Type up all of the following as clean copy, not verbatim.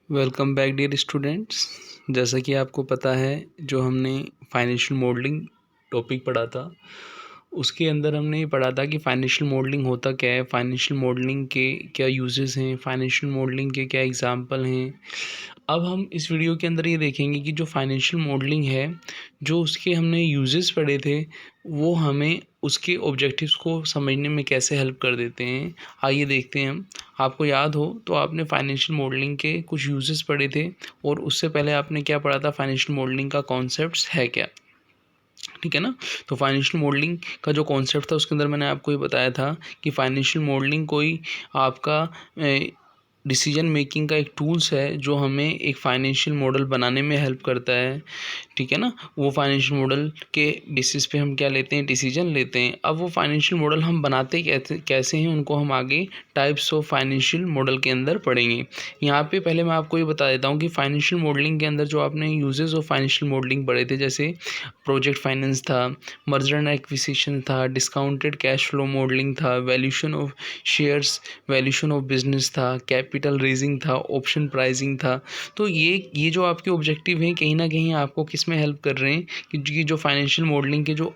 Welcome back dear students. जैसा कि आपको पता है, जो हमने फाइनेंशियल मॉडलिंग टॉपिक पढ़ा था उसके अंदर हमने ये पढ़ा था कि फाइनेंशियल मॉडलिंग होता क्या है, फाइनेंशियल मॉडलिंग के क्या यूजेस हैं, फाइनेंशियल मॉडलिंग के क्या एग्जांपल हैं। अब हम इस वीडियो के अंदर ये देखेंगे कि जो फाइनेंशियल मॉडलिंग है, जो उसके हमने यूजेस पढ़े थे, वो हमें उसके ऑब्जेक्टिव्स को समझने में कैसे हेल्प कर देते हैं। आइए देखते हैं हम। आपको याद हो तो आपने फाइनेंशियल मॉडलिंग के कुछ यूजेस पढ़े थे, और उससे पहले आपने क्या पढ़ा था, फाइनेंशियल मॉडलिंग का कॉन्सेप्ट्स है क्या। ठीक है ना। तो फाइनेंशियल मॉडलिंग का जो कॉन्सेप्ट था उसके अंदर मैंने आपको ये बताया था कि फाइनेंशियल मॉडलिंग कोई आपका डिसीजन मेकिंग का एक टूल्स है जो हमें एक फाइनेंशियल मॉडल बनाने में हेल्प करता है। ठीक है ना। वो फाइनेंशियल मॉडल के बेसिस पे हम क्या लेते हैं, डिसीजन लेते हैं। अब वो फाइनेंशियल मॉडल हम बनाते कैसे हैं, उनको हम आगे टाइप्स ऑफ फाइनेंशियल मॉडल के अंदर पढ़ेंगे। यहाँ पे पहले मैं आपको ये बता देता हूँ कि फाइनेंशियल मॉडलिंग के अंदर जो आपने यूजेस ऑफ फाइनेंशियल मॉडलिंग पढ़े थे, जैसे प्रोजेक्ट फाइनेंस था, मर्जर एंड एक्विजिशन था, डिस्काउंटेड कैश फ्लो मॉडलिंग था, valuation of shares, valuation of business था, कैपिटल रेजिंग था, ऑप्शन प्राइसिंग था। तो ये जो आपके ऑब्जेक्टिव हैं कहीं ना कहीं आपको किस में हेल्प कर रहे हैं कि जो फाइनेंशियल मॉडलिंग के जो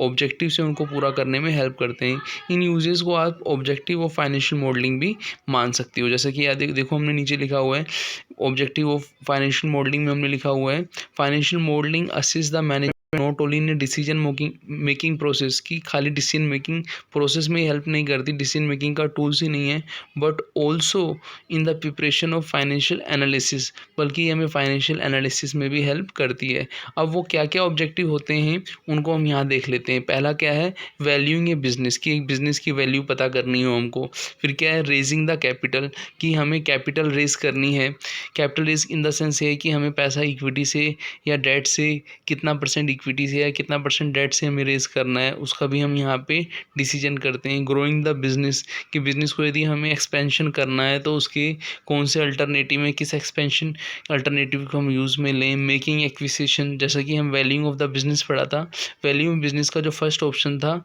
ऑब्जेक्टिव्स हैं उनको पूरा करने में हेल्प करते हैं। इन यूजेस को आप ऑब्जेक्टिव ऑफ फाइनेंशियल मॉडलिंग भी मान सकते हो। जैसे कि याद देखो हमने नीचे लिखा हुआ है, ऑब्जेक्टिव ऑफ फाइनेंशियल मॉडलिंग में हमने लिखा हुआ है, financial modelling assist the management not only in decision making process, की खाली डिसीजन मेकिंग प्रोसेस में ही हेल्प नहीं करती, डिसीजन मेकिंग का टूल्स ही नहीं है, but also in the preparation of financial analysis, बल्कि हमें फाइनेंशियल एनालिसिस में भी हेल्प करती है। अब वो क्या क्या ऑब्जेक्टिव होते हैं उनको हम यहाँ देख लेते हैं। पहला क्या है, वैल्यूइंग ए बिजनेस, की एक बिजनेस की वैल्यू पता करनी हो हमको। फिर क्या है, रेजिंग द कैपिटल, कि हमें कैपिटल रेज करनी है। Capital raise in the sense है कि हमें पैसा इक्विटी से या डेट से, कितना परसेंट इक्विटी से या कितना परसेंट डेट से हमें रेज करना है, उसका भी हम यहाँ पे डिसीजन करते हैं। ग्रोइंग द बिजनेस, कि बिजनेस को यदि हमें एक्सपेंशन करना है तो उसके कौन से अल्टरनेटिव में, किस एक्सपेंशन अल्टरनेटिव को हम यूज़ में लें। मेकिंग एक्विजिशन, जैसा कि हम वैल्यूइंग ऑफ द बिजनेस पढ़ा था, वैल्यू बिजनेस का जो फर्स्ट ऑप्शन था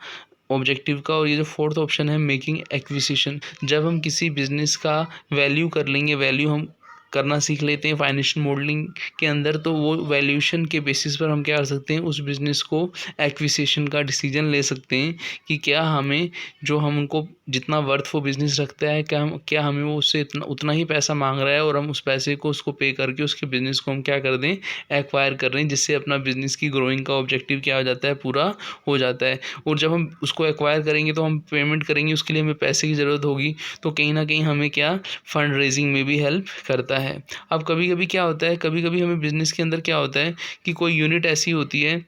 ऑब्जेक्टिव का, और ये जो फोर्थ ऑप्शन है मेकिंग एक्विजिशन। जब हम किसी बिजनेस का वैल्यू कर लेंगे, वैल्यू हम करना सीख लेते हैं फाइनेंशियल मॉडलिंग के अंदर, तो वो वैल्यूएशन के बेसिस पर हम क्या कर सकते हैं, उस बिज़नेस को एक्विजिशन का डिसीजन ले सकते हैं कि क्या हमें, जो हम उनको जितना वर्थ वो बिज़नेस रखता है, क्या हमें वो उससे उतना ही पैसा मांग रहा है, और हम उस पैसे को उसको पे करके उसके बिज़नेस को हम क्या कर दें, एक्वायर कर रहे हैं, जिससे अपना बिज़नेस की ग्रोइंग का ऑब्जेक्टिव क्या हो जाता है, पूरा हो जाता है। और जब हम उसको एक्वायर करेंगे तो हम पेमेंट करेंगे, उसके लिए हमें पैसे की ज़रूरत होगी, तो कहीं ना कहीं हमें क्या, फंड रेजिंग में भी हेल्प करता है। अब कभी कभी क्या होता है, कभी कभी हमें बिजनेस के अंदर क्या होता है कि कोई यूनिट ऐसी होती है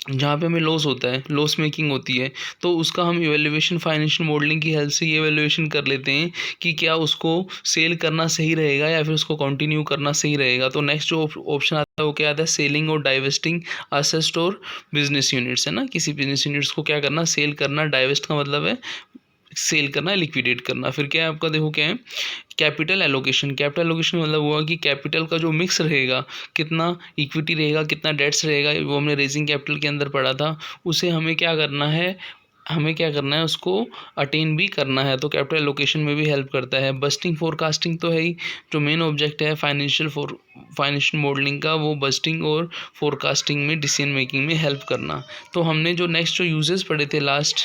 जहाँ पे हमें लॉस होता है, लॉस मेकिंग होती है, तो उसका हम इवैल्यूएशन फाइनेंशियल मॉडलिंग की हेल्प से ये इवैल्यूएशन कर लेते हैं कि क्या उसको सेल करना सही रहेगा या फिर उसको कंटिन्यू करना सही रहेगा। तो नेक्स्ट जो ऑप्शन आता है वो क्या आता है, सेलिंग और डाइवेस्टिंग असेट्स और बिजनेस यूनिट्स, है ना। किसी बिजनेस यूनिट्स को क्या करना, सेल करना, डाइवेस्ट का मतलब है सेल करना, लिक्विडेट करना। फिर क्या है आपका, देखो क्या है, कैपिटल एलोकेशन। कैपिटल एलोकेशन मतलब हुआ कि कैपिटल का जो मिक्स रहेगा, कितना इक्विटी रहेगा, कितना डेट्स रहेगा, वो हमने रेजिंग कैपिटल के अंदर पढ़ा था, उसे हमें क्या करना है, उसको अटेन भी करना है। तो कैपिटल एलोकेशन में भी हेल्प करता है। बस्टिंग फोरकास्टिंग तो है ही, जो मेन ऑब्जेक्ट है फाइनेंशियल मॉडलिंग का, वो बस्टिंग और फोरकास्टिंग में, डिसीजन मेकिंग में हेल्प करना। तो हमने जो नेक्स्ट जो यूजेस पढ़े थे लास्ट,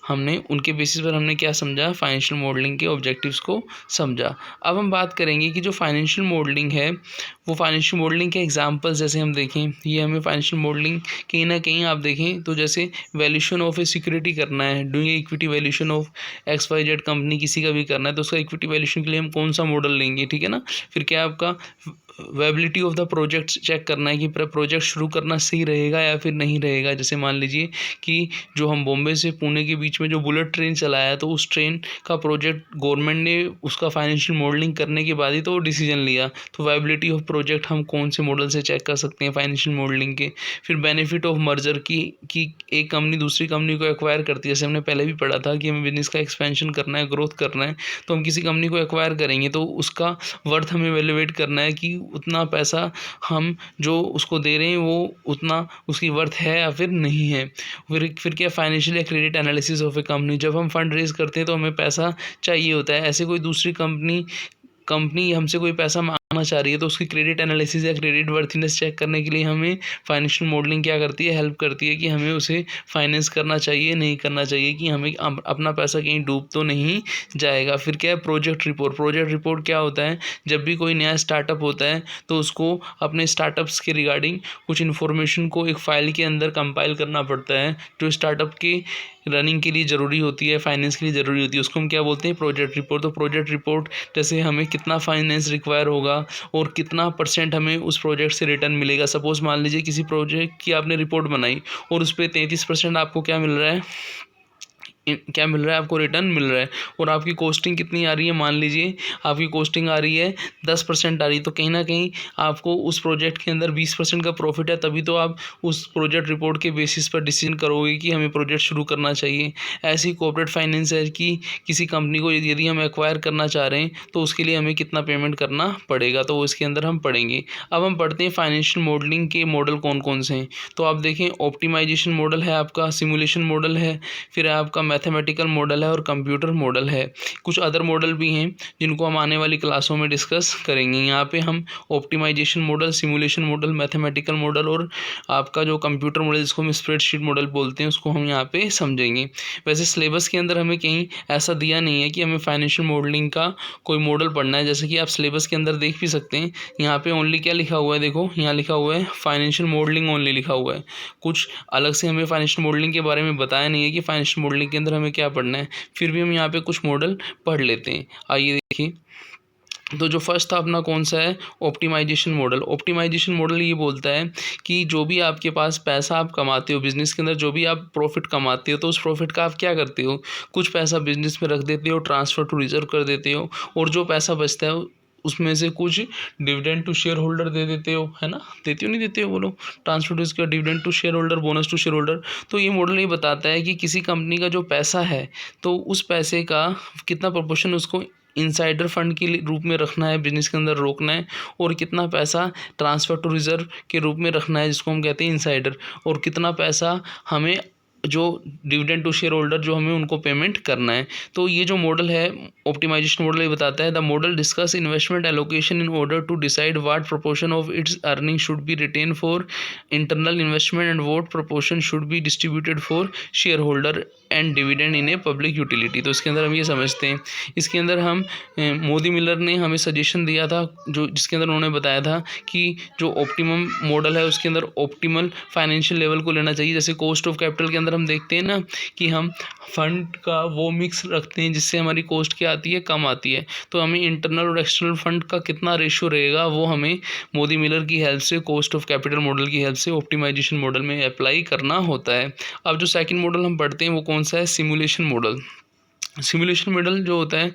हमने उनके बेसिस पर हमने क्या समझा, फाइनेंशियल मॉडलिंग के ऑब्जेक्टिव्स को समझा। अब हम बात करेंगे कि जो फाइनेंशियल मॉडलिंग है, वो फाइनेंशियल मॉडलिंग के एग्जांपल्स जैसे हम देखें, ये हमें फाइनेंशियल मॉडलिंग कहीं ना कहीं आप देखें तो जैसे वैल्यूएशन ऑफ ए सिक्योरिटी करना है, doing equity valuation of XYZ company, किसी का भी करना है, तो उसका इक्विटी वैल्यूएशन के लिए हम कौन सा मॉडल लेंगे, ठीक है ना। फिर क्या आपका viability of the project check करना है कि प्रोजेक्ट शुरू करना सही रहेगा या फिर नहीं रहेगा। जैसे मान लीजिए कि जो हम बॉम्बे से पुणे के बीच में जो बुलेट ट्रेन चलाया है, तो उस ट्रेन का प्रोजेक्ट गवर्नमेंट ने उसका फाइनेंशियल मॉडलिंग करने के बाद ही तो डिसीजन लिया। तो वायबिलिटी ऑफ प्रोजेक्ट हम कौन से मॉडल से चेक कर सकते हैं, फाइनेंशियल मॉडलिंग के। फिर बेनिफिट ऑफ मर्जर की एक कंपनी दूसरी कंपनी को एक्वायर करती है, जैसे हमने पहले भी पढ़ा था कि हमें बिजनेस का एक्सपेंशन करना है, ग्रोथ करना है, तो हम किसी कंपनी को एक्वायर करेंगे तो उसका वर्थ हमें वैल्यूएट करना है कि उतना पैसा हम जो उसको दे रहे हैं वो उतना उसकी वर्थ है या फिर नहीं है। फिर क्या, फाइनेंशियल या credit analysis of A company. जब हम फंड रेज करते हैं तो हमें पैसा चाहिए होता है, ऐसे कोई दूसरी कंपनी हमसे कोई पैसा आना चाह रही है तो उसकी क्रेडिट एनालिसिस या क्रेडिट वर्थीनेस चेक करने के लिए हमें फाइनेंशियल मॉडलिंग क्या करती है, हेल्प करती है कि हमें उसे फाइनेंस करना चाहिए नहीं करना चाहिए, कि हमें अपना पैसा कहीं डूब तो नहीं जाएगा। फिर क्या है, प्रोजेक्ट रिपोर्ट। प्रोजेक्ट रिपोर्ट क्या होता है, जब भी कोई नया स्टार्टअप होता है तो उसको अपने स्टार्टअप्स के रिगार्डिंग कुछ इन्फॉर्मेशन को एक फ़ाइल के अंदर कंपाइल करना पड़ता है जो स्टार्टअप के रनिंग के लिए ज़रूरी होती है, फाइनेंस के लिए ज़रूरी होती है, उसको हम क्या बोलते हैं, प्रोजेक्ट रिपोर्ट। तो प्रोजेक्ट रिपोर्ट जैसे हमें कितना फाइनेंस रिक्वायर होगा और कितना % हमें उस प्रोजेक्ट से रिटर्न मिलेगा। सपोज़ मान लीजिए किसी प्रोजेक्ट की आपने रिपोर्ट बनाई और उस पर 33% आपको क्या मिल रहा है, आपको रिटर्न मिल रहा है, और आपकी कॉस्टिंग कितनी आ रही है, मान लीजिए आपकी कॉस्टिंग आ रही है 10% आ रही है, तो कहीं ना कहीं आपको उस प्रोजेक्ट के अंदर 20% का प्रॉफिट है, तभी तो आप उस प्रोजेक्ट रिपोर्ट के बेसिस पर डिसीजन करोगे कि हमें प्रोजेक्ट शुरू करना चाहिए। ऐसी कॉर्पोरेट फाइनेंस है कि किसी कंपनी को यदि हम एक्वायर करना चाह रहे हैं तो उसके लिए हमें कितना पेमेंट करना पड़ेगा, तो इसके अंदर हम पढ़ेंगे। अब हम पढ़ते हैं फाइनेंशियल मॉडलिंग के मॉडल कौन कौन से हैं। तो आप देखें, ऑप्टिमाइजेशन मॉडल है आपका, सिमुलेशन मॉडल है, फिर आपका मैथमेटिकल मॉडल है और कंप्यूटर मॉडल है। कुछ अदर मॉडल भी हैं जिनको हम आने वाली क्लासों में डिस्कस करेंगे। यहाँ पे हम optimisation model, simulation model, mathematical model और आपका जो कंप्यूटर मॉडल जिसको हम स्प्रेडशीट मॉडल बोलते हैं उसको हम यहाँ पे समझेंगे। वैसे सिलेबस के अंदर हमें कहीं ऐसा दिया नहीं है कि हमें फाइनेंशियल मॉडलिंग का कोई मॉडल पढ़ना है, जैसे कि आप सिलेबस के अंदर देख भी सकते हैं। यहाँ पे ओनली क्या लिखा हुआ है, देखो यहाँ लिखा हुआ है फाइनेंशियल मॉडलिंग ओनली लिखा हुआ है। कुछ अलग से हमें फाइनेंशियल मॉडलिंग के बारे में बताया नहीं है कि फाइनेंशियल मॉडलिंग के अंदर हमें क्या पढ़ना है। फिर भी हम यहाँ पे कुछ मॉडल पढ़ लेते हैं। आइए देखिए, तो जो फर्स्ट था अपना कौन सा है, ऑप्टिमाइजेशन मॉडल। ऑप्टिमाइजेशन मॉडल ये बोलता है कि जो भी आपके पास पैसा आप कमाते हो बिजनेस के अंदर, जो भी आप प्रॉफिट कमाते हो, तो उस प्रॉफिट का आप क्या करते हो, कुछ पैसा बिजनेस में रख देते हो, ट्रांसफ़र टू रिजर्व कर देते हो, और जो पैसा बचता है उसमें से कुछ डिविडेंड टू शेयर होल्डर दे देते हो, है ना, देते हो नहीं देते हो बोलो, ट्रांसफर टू इसका dividend to shareholder, bonus to shareholder. तो ये मॉडल ये बताता है कि किसी कंपनी का जो पैसा है तो उस पैसे का कितना प्रोपोर्शन उसको इनसाइडर फंड के रूप में रखना है, बिजनेस के अंदर रोकना है, और कितना पैसा ट्रांसफ़र टू रिजर्व के रूप में रखना है जिसको हम कहते हैं इनसाइडर, और कितना पैसा हमें जो डिविडेंड टू शेयर होल्डर जो हमें उनको पेमेंट करना है। तो ये जो मॉडल है ऑप्टिमाइजेशन मॉडल ये बताता है, the model discuss investment allocation in order to decide what proportion of its earning should be retain for internal investment and what proportion should be distributed for shareholder and dividend in a public utility. तो इसके अंदर हम ये समझते हैं, इसके अंदर हम मोदी मिलर ने हमें सजेशन दिया था जो जिसके अंदर उन्होंने बताया था कि जो ऑप्टिमम मॉडल है उसके अंदर ऑप्टिमल फाइनेंशियल लेवल को लेना चाहिए। जैसे कॉस्ट ऑफ कैपिटल के अंदर हम देखते हैं ना कि हम फंड का वो मिक्स रखते हैं जिससे हमारी कॉस्ट क्या आती है, कम आती है। तो हमें इंटरनल और एक्सटर्नल फंड का कितना रेशियो रहेगा वो हमें मोदी मिलर की हेल्प से, कॉस्ट ऑफ कैपिटल मॉडल की हेल्प से ऑप्टिमाइजेशन मॉडल में अप्लाई करना होता है। अब जो सेकंड मॉडल हम पढ़ते हैं वो कौन सा है, सिमुलेशन मॉडल। सिमुलेशन मॉडल जो होता है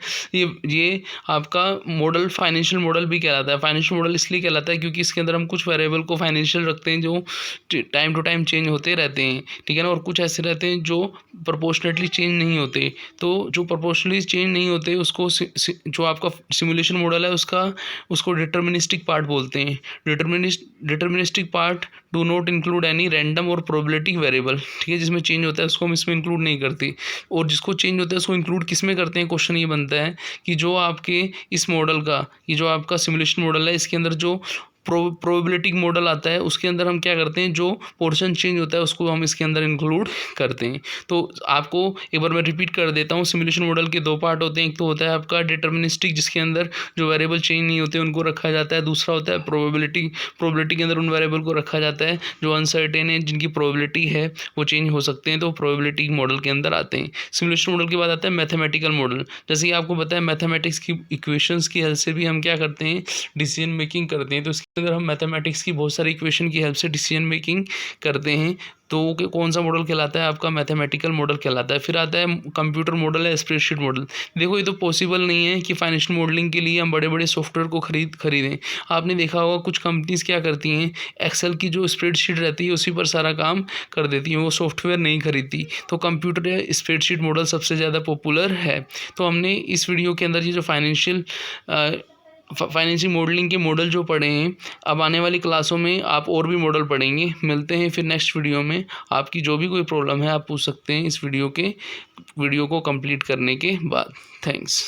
ये आपका मॉडल फाइनेंशियल मॉडल भी कहलाता है। फाइनेंशियल मॉडल इसलिए कहलाता है क्योंकि इसके अंदर हम कुछ वेरिएबल को फाइनेंशियल रखते हैं जो टाइम टू टाइम चेंज होते रहते हैं, ठीक है ना, और कुछ ऐसे रहते हैं जो प्रोपोर्शनेटली चेंज नहीं होते। तो जो प्रोपोर्शनली चेंज नहीं होते उसको जो आपका सिमुलेशन मॉडल है उसको डिटर्मिनिस्टिक पार्ट बोलते हैं। Deterministic part do not include any random और प्रोबेबिलिटी वेरिएबल, ठीक है, जिसमें चेंज होता है उसको हम इसमें इंक्लूड नहीं करते, और जिसको चेंज होता है उसको इंक्लूड किस में करते हैं। क्वेश्चन ये बनता है कि जो आपके इस मॉडल का, ये जो आपका सिमुलेशन मॉडल है इसके अंदर जो प्रोबेबिलिटी मॉडल आता है उसके अंदर हम क्या करते हैं, जो पोर्शन चेंज होता है उसको हम इसके अंदर इंक्लूड करते हैं। तो आपको एक बार मैं रिपीट कर देता हूँ, सिमुलेशन मॉडल के दो पार्ट होते हैं। एक तो होता है आपका डिटर्मिनिस्टिक जिसके अंदर जो वेरिएबल चेंज नहीं होते उनको रखा जाता है, दूसरा होता है प्रोबेबिलिटी के अंदर उन वेरिएबल को रखा जाता है जो अनसर्टेन है, जिनकी प्रोबेबिलिटी है वो चेंज हो सकते हैं, तो प्रोबेबिलिटी मॉडल के अंदर आते हैं। सिमुलेशन मॉडल के बाद आता है मैथमेटिकल मॉडल। जैसे कि आपको पता है मैथमेटिक्स की इक्वेशंस की हेल्प से भी हम क्या करते हैं, डिसीजन मेकिंग करते हैं। तो इसके अंदर हम मैथमेटिक्स की बहुत सारी इक्वेशन की हेल्प से डिसीजन मेकिंग करते हैं। तो कौन सा मॉडल कहलाता है, आपका मैथमेटिकल मॉडल कहलाता है। फिर आता है कंप्यूटर मॉडल है, स्प्रेडशीट मॉडल। देखो ये तो पॉसिबल नहीं है कि फाइनेंशियल मॉडलिंग के लिए हम बड़े बड़े सॉफ्टवेयर को खरीदें। आपने देखा होगा कुछ कंपनीज क्या करती हैं, एक्सेल की जो स्प्रेडशीट रहती है उसी पर सारा काम कर देती हैं, वो सॉफ्टवेयर नहीं खरीदती। तो कंप्यूटर या स्प्रेडशीट मॉडल सबसे ज़्यादा पॉपुलर है। तो हमने इस वीडियो के अंदर ये जो फाइनेंशियल मॉडलिंग के मॉडल जो पढ़े हैं, अब आने वाली क्लासों में आप और भी मॉडल पढ़ेंगे। मिलते हैं फिर नेक्स्ट वीडियो में। आपकी जो भी कोई प्रॉब्लम है आप पूछ सकते हैं इस वीडियो को कंप्लीट करने के बाद। थैंक्स।